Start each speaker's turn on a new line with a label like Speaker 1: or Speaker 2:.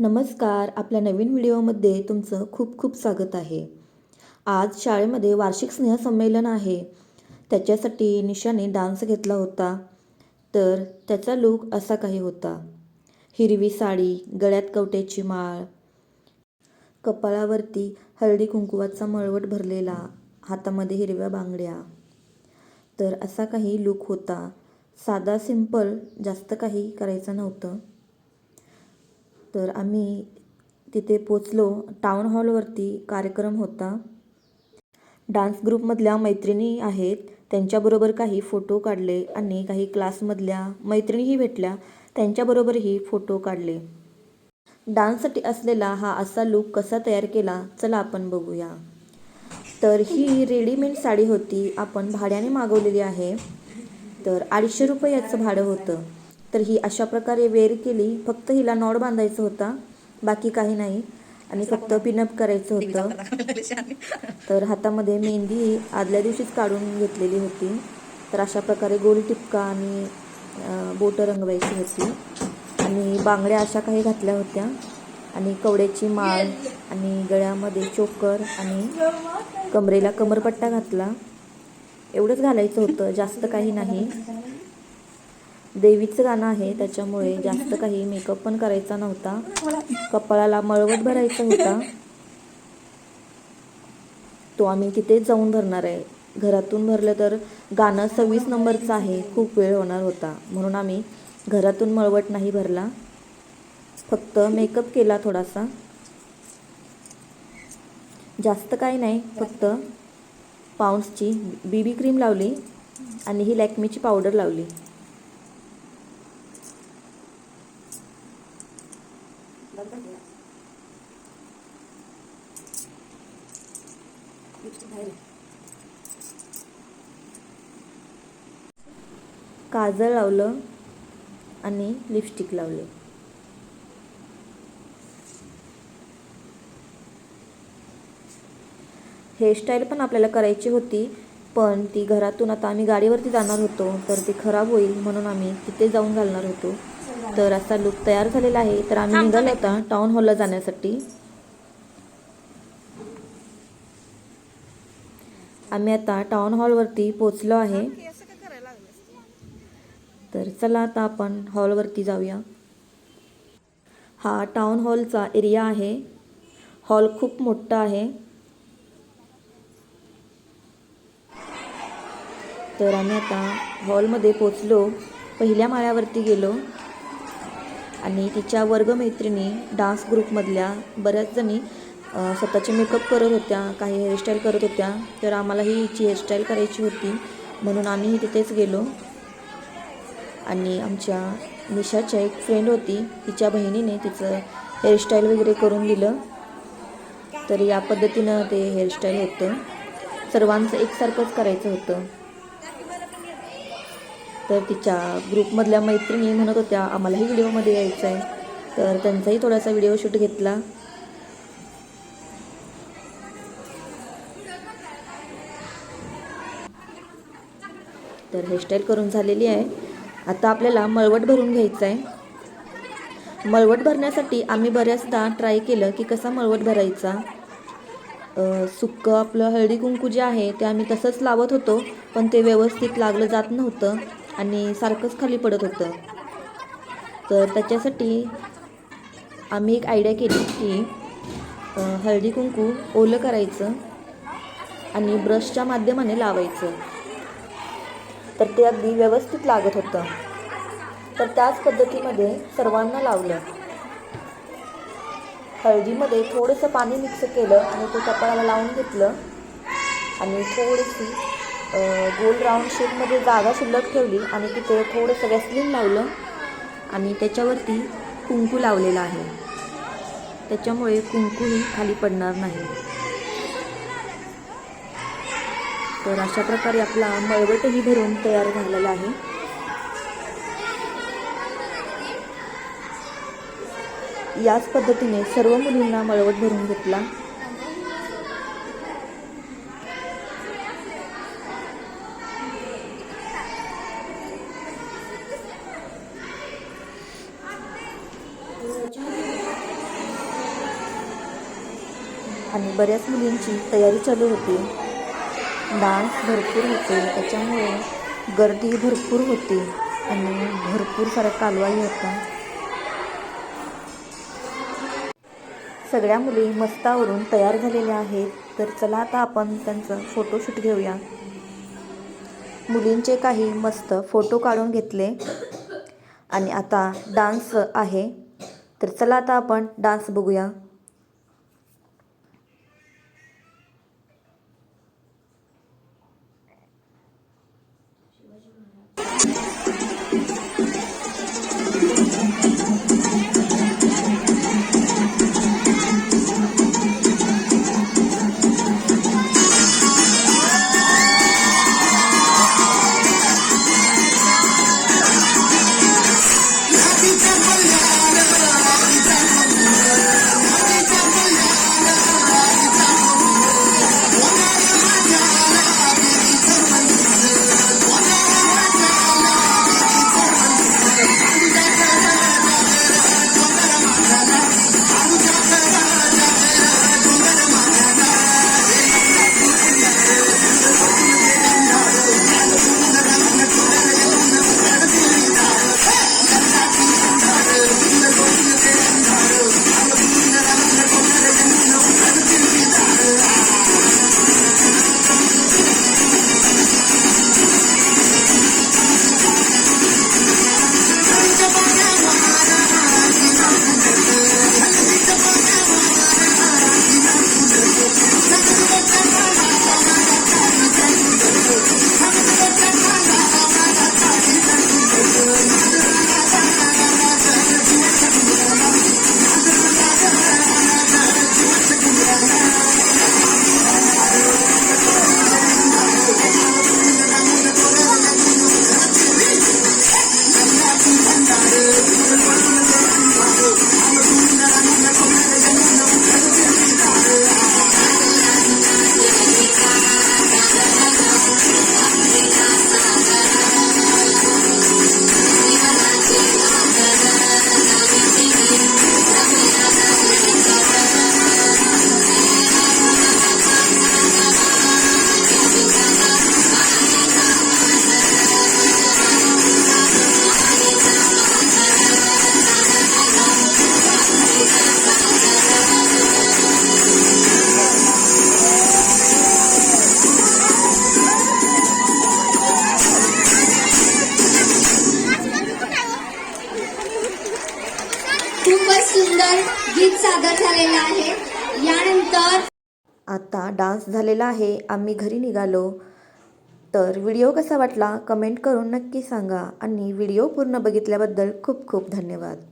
Speaker 1: नमस्कार. आपल्या नवीन व्हिडिओमध्ये तुमचं खूप खूप स्वागत आहे. आज शाळेमध्ये वार्षिक स्नेहसंमेलन आहे. त्याच्यासाठी निशाने डान्स घेतला होता. तर त्याचा लूक असा काही होता. हिरवी साडी, गळ्यात कवट्याची माळ, कपाळावरती हळदी कुंकवाचा मळवट भरलेला, हातामध्ये हिरव्या बांगड्या. तर असा काही लूक होता. साधा सिंपल, जास्त काही करायचं नव्हतं. तर आम्ही तिथे पोचलो. टाउन हॉलवरती कार्यक्रम होता. डान्स ग्रुपमधल्या मैत्रिणी आहेत, त्यांच्याबरोबर काही फोटो काढले आणि काही क्लासमधल्या मैत्रिणीही भेटल्या, त्यांच्याबरोबरही फोटो काढले. डान्ससाठी असलेला हा असा लूक कसा तयार केला, चला आपण बघूया. तर ही रेडीमेड साडी होती, आपण भाड्याने मागवलेली आहे. तर 250 रुपये याचं भाडं होतं. तर ही अशा प्रकारे वेअर केली. फक्त हिला नॉड बांधायचं होता, बाकी काही नाही, आणि फक्त पिनअप करायचं होतं. तर हातामध्ये मेहंदी आदल्या दिवशीच काढून घेतलेली होती. तर अशा प्रकारे गोल टिपका आणि बोटं रंगवायची होती, आणि बांगड्या अशा काही घातल्या होत्या, आणि कवड्याची माळ, आणि गळ्यामध्ये चोकर, आणि कमरेला कमरपट्टा घातला. एवढंच घालायचं होतं, जास्त काही नाही. देवीचं गाणं आहे, त्याच्यामुळे जास्त काही मेकअप पण करायचा नव्हता. कपाळाला मळवट भरायचा होता, तो आम्ही तिथे जाऊन भरणार आहे. घरातून भरलं तर गाणं 26 नंबरचं आहे, खूप वेळ होणार होता, म्हणून आम्ही घरातून मळवट नाही भरला, फक्त मेकअप केला थोडासा. जास्त काही नाही, फक्त पाऊंड्सची BB क्रीम लावली आणि ही लॅक्मीची पावडर लावली. काजळ लावलं आणि लिपस्टिक लावले. हेअरस्टाईल पण आपल्याला करायची होती, पण ती घरातून, आता आम्ही गाडीवरती जाणार होतो, तर ती खराब होईल म्हणून आम्ही तिथे जाऊन घालणार होतो. तर असा लूक तयार झालेला आहे. तर आम्ही निघालो होता टाउन हॉलला जाण्यासाठी. आम्ही आता टाउन हॉलवरती पोचलो आहे. तर चला आता आपण हॉलवरती जाऊया. हा टाउन हॉलचा एरिया आहे. हॉल खूप मोठा आहे. तर आम्ही आता हॉलमध्ये पोचलो. पहिल्या माळ्यावरती गेलो, आणि तिच्या वर्गमैत्रिणी डान्स ग्रुपमधल्या बऱ्याच जणी स्वतःचे मेकअप करत होत्या, काही हेअरस्टाईल करत होत्या. तर आम्हालाही हिची हेअरस्टाईल करायची होती, म्हणून आम्हीही तिथेच गेलो. आणि आमच्या निशाच्या एक फ्रेंड होती, तिच्या बहिणीने तिचं हेअरस्टाईल वगैरे करून दिलं. तर या पद्धतीनं ते हेअरस्टाईल होतं. सर्वांचं एकसारखंच करायचं होतं. तर तिच्या ग्रुपमधल्या मैत्रिणी म्हणत होत्या आम्हालाही व्हिडिओमध्ये यायचं आहे, तर त्यांचाही थोडासा व्हिडिओ शूट घेतला. तर हेअरस्टाईल करून झालेली आहे. आता आपल्याला मळवट भरून घ्यायचं आहे. मळवट भरण्यासाठी आम्ही बऱ्याचदा ट्राय केलं की कसा मळवट भरायचा. सुक्कं आपलं हळदी कुंकू जे आहे ते आम्ही तसंच लावत होतो, पण ते व्यवस्थित लागलं जात नव्हतं आणि सारखंच खाली पडत होतं. तर त्याच्यासाठी आम्ही एक आयडिया केली की हळदी कुंकू ओलं करायचं आणि ब्रशच्या माध्यमाने लावायचं. तर ते अगदी व्यवस्थित लागत होतं. तर त्याच पद्धतीमध्ये सर्वांना लावलं. हळदीमध्ये थोडंसं पाणी मिक्स केलं आणि ते कपाळाला लावून घेतलं, आणि थोडीशी गोल राऊंड शेपमध्ये जागा शिल्लक ठेवली, आणि तिथे थोडंसं वॅसलीन लावलं, आणि त्याच्यावरती कुंकू लावलेला आहे, त्याच्यामुळे कुंकूही खाली पडणार नाही. तर अशा प्रकारे आपला मळवटही भरून तयार झालेला आहे. याच पद्धतीने सर्व मुलींना मळवट भरून घेतला. आणि बऱ्याच मुलींची तयारी चालू होती. डान्स भरपूर होते, त्याच्यामुळे गर्दी भरपूर होती आणि भरपूर सारा कालवाही होता. सगळ्या मुली मस्तावरून तयार झालेल्या आहेत. तर चला आता आपण त्यांचं फोटोशूट घेऊया. मुलींचे काही मस्त फोटो काढून घेतले आणि आता डान्स आहे. तर चला आता आपण डान्स बघूया.
Speaker 2: खूपच सुंदर गीत सादर झालेलं आहे. यानंतर
Speaker 1: आता डान्स झालेला आहे, आम्ही घरी निघालो. तर व्हिडिओ कसा वाटला कमेंट करून नक्की सांगा आणि व्हिडिओ पूर्ण बघितल्याबद्दल खूप खूप धन्यवाद.